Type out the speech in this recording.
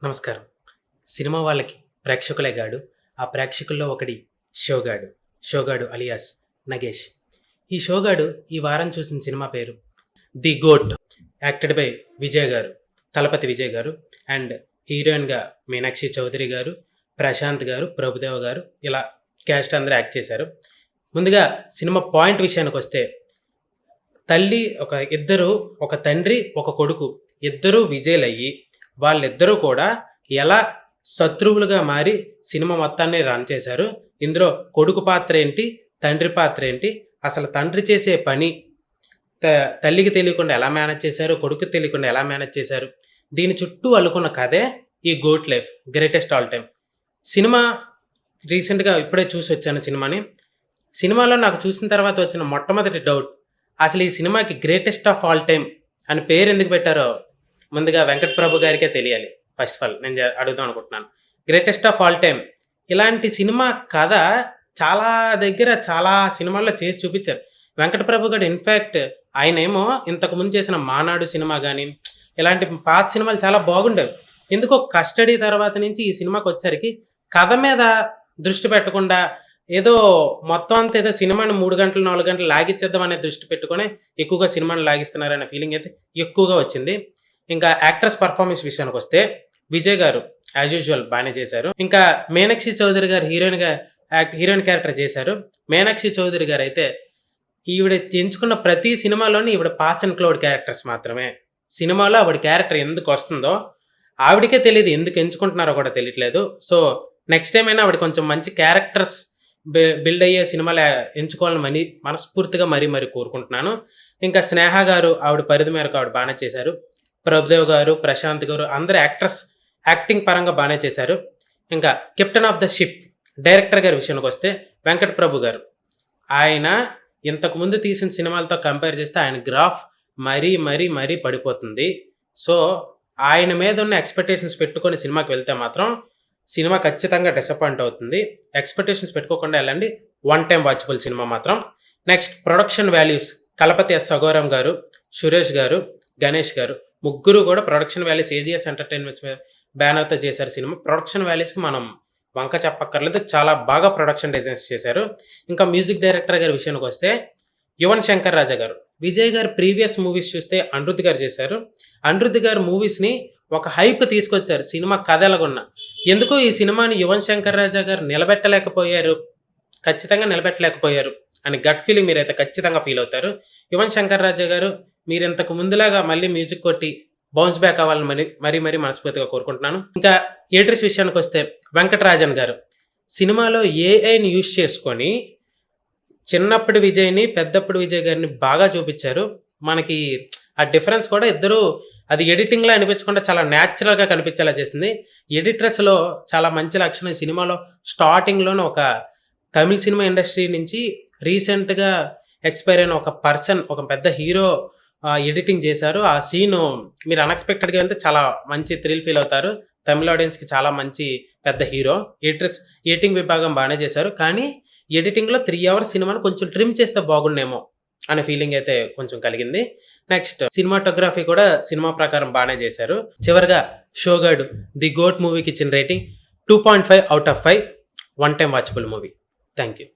నమస్కారం. సినిమా వాళ్ళకి ప్రేక్షకులే గాడు. ఆ ప్రేక్షకుల్లో ఒకడి షోగాడు. షోగాడు అలియాస్ నగేష్. ఈ షోగాడు ఈ వారం చూసిన సినిమా పేరు 'the GOAT'. Acted by Vijay గారు, తలపతి విజయ్ గారు. అండ్ హీరోయిన్గా మీనాక్షి చౌదరి గారు, ప్రశాంత్ గారు, ప్రభుదేవ గారు, ఇలా క్యాస్ట్ అందరూ యాక్ట్ చేశారు. ముందుగా సినిమా పాయింట్ విషయానికి వస్తే, ఒక తండ్రి ఒక కొడుకు ఇద్దరూ విజయులయ్యి వాళ్ళిద్దరూ కూడా ఎలా శత్రువులుగా మారి సినిమా మొత్తాన్ని రన్ చేశారు. ఇందులో కొడుకు పాత్ర ఏంటి, తండ్రి పాత్ర ఏంటి, అసలు తండ్రి చేసే పని తల్లికి తెలియకుండా ఎలా మేనేజ్ చేశారు, కొడుకు తెలియకుండా ఎలా మేనేజ్ చేశారు, దీని చుట్టూ అల్లుకున్న కథే ఈ GOAT life greatest all time. Cinema రీసెంట్గా ఇప్పుడే చూసి వచ్చాను సినిమాని. సినిమాలో నాకు చూసిన తర్వాత వచ్చిన మొట్టమొదటి డౌట్, అసలు ఈ సినిమాకి గ్రేటెస్ట్ ఆఫ్ ఆల్ టైమ్ అని పేరు ఎందుకు పెట్టారో ముందుగా వెంకట్ ప్రభు గారికే తెలియాలి. ఫస్ట్ ఆఫ్ ఆల్ నేను అడుగుదాం అనుకుంటున్నాను. గ్రేటెస్ట్ ఆఫ్ ఆల్ టైమ్ ఇలాంటి సినిమా కథ చాలా సినిమాల్లో చేసి చూపించారు వెంకట ప్రభు గారు. ఇన్ఫ్యాక్ట్ ఆయన ఏమో ఇంతకుముందు చేసిన మానాడు సినిమా కానీ ఇలాంటి పాత సినిమాలు చాలా బాగుండేవి. ఎందుకో కస్టడీ తర్వాత నుంచి ఈ సినిమాకి వచ్చేసరికి కథ మీద దృష్టి పెట్టకుండా ఏదో మొత్తం అంతా ఏదో సినిమాని 3 గంటలు 4 గంటలు లాగిచ్చేద్దాం అనే దృష్టి పెట్టుకొని ఎక్కువగా సినిమాని లాగిస్తున్నారనే ఫీలింగ్ అయితే ఎక్కువగా వచ్చింది. ఇంకా యాక్ట్రెస్ పర్ఫార్మెన్స్ విషయానికి వస్తే విజయ్ గారు యాజ్ యూజువల్ బాగానే చేశారు. ఇంకా మీనాక్షి చౌదరి గారు హీరోయిన్ క్యారెక్టర్ చేశారు. మీనాక్షి చౌదరి గారు అయితే ఈవిడ ఎంచుకున్న ప్రతి సినిమాలోని ఈవిడ పాస్ అండ్ క్లౌడ్ క్యారెక్టర్స్ మాత్రమే. సినిమాలో ఆవిడ క్యారెక్టర్ ఎందుకు వస్తుందో ఆవిడకే తెలియదు, ఎందుకు ఎంచుకుంటున్నారో కూడా తెలియట్లేదు. సో నెక్స్ట్ టైం అయినా ఆవిడ కొంచెం మంచి క్యారెక్టర్స్ బిల్డ్ అయ్యే సినిమాలు ఎంచుకోవాలని మనస్ఫూర్తిగా మరీ కోరుకుంటున్నాను. ఇంకా స్నేహ గారు ఆవిడ పరిధి మేరకు ఆవిడ బాగానే చేశారు. ప్రభుదేవ్ గారు, ప్రశాంత్ గారు అందరు యాక్టింగ్ పరంగా బాగానే చేశారు. ఇంకా captain of the ship director గారి విషయానికి వస్తే వెంకట్ ప్రభు గారు, ఆయన ఇంతకుముందు తీసిన సినిమాలతో కంపేర్ చేస్తే ఆయన గ్రాఫ్ మరీ పడిపోతుంది. సో ఆయన మీద ఉన్న ఎక్స్పెక్టేషన్స్ పెట్టుకొని సినిమాకి వెళ్తే మాత్రం సినిమా ఖచ్చితంగా డిసప్పాయింట్ అవుతుంది. ఎక్స్పెక్టేషన్స్ పెట్టుకోకుండా వెళ్ళండి. వన్ టైం వాచబుల్ సినిమా మాత్రం. Next production values Kalpathi yes సగోరం గారు, సురేష్ గారు, గణేష్ గారు ముగ్గురు కూడా ప్రొడక్షన్ వాల్యూస్ ఏజిఎస్ ఎంటర్టైన్మెంట్స్ బ్యానర్తో చేశారు సినిమా. ప్రొడక్షన్ వాల్యూస్కి మనం వంక చెప్పక్కర్లేదు, చాలా బాగా ప్రొడక్షన్ డిజైన్స్ చేశారు. ఇంకా మ్యూజిక్ డైరెక్టర్ గారి విషయానికి వస్తే యువన్ శంకర్ రాజా గారు. విజయ్ గారు ప్రీవియస్ మూవీస్ చూస్తే అనిరుద్ధ్ గారు చేశారు. అనిరుద్ధ్ గారు మూవీస్ని ఒక హైప్ తీసుకొచ్చారు సినిమా కథ ఎలాగున్నా. ఎందుకో ఈ సినిమాని యువన్ శంకర్ రాజా గారు ఖచ్చితంగా నిలబెట్టలేకపోయారు అని గట్ ఫీలింగ్ మీరైతే ఖచ్చితంగా ఫీల్ అవుతారు. యువన్ శంకర్ రాజా గారు మీరు ఇంతకు ముందులాగా మళ్ళీ మ్యూజిక్ కొట్టి బౌన్స్ బ్యాక్ అవ్వాలని మరీ మనస్ఫూర్తిగా కోరుకుంటున్నాను. ఇంకా ఎడిటర్స్ విషయానికి వస్తే వెంకటరాజన్ గారు సినిమాలో ఏఐని యూజ్ చేసుకొని చిన్నప్పుడు విజయ్ని పెద్దప్పుడు విజయ్ గారిని బాగా చూపించారు. మనకి ఆ డిఫరెన్స్ కూడా ఇద్దరు అది ఎడిటింగ్లో అనిపించకుండా చాలా న్యాచురల్గా కనిపించేలా చేసింది. ఎడిటర్స్లో చాలా మంచి లక్షణం. ఈ సినిమాలో స్టార్టింగ్లోనే ఒక తమిళ సినిమా ఇండస్ట్రీ నుంచి రీసెంట్గా ఎక్స్పైర్ అయిన ఒక పర్సన్, ఒక పెద్ద హీరో ఎడిటింగ్ చేశారు. ఆ సీను మీరు అన్ఎక్స్పెక్టెడ్గా వెళ్తే చాలా మంచి థ్రిల్ ఫీల్ అవుతారు. తమిళ ఆడియన్స్కి చాలా మంచి పెద్ద హీరో. ఎడిటింగ్ విభాగం బాగానే చేశారు, కానీ ఎడిటింగ్లో 3 hours సినిమాను కొంచెం ట్రిమ్ చేస్తే బాగుండేమో అనే ఫీలింగ్ అయితే కొంచెం కలిగింది. నెక్స్ట్ సినిమాటోగ్రఫీ కూడా సినిమా ప్రకారం బాగానే చేశారు. చివరిగా షోగాడు ది గోట్ మూవీకి ఇచ్చిన rating 2.5 out of 5. One time watchable movie. Thank you.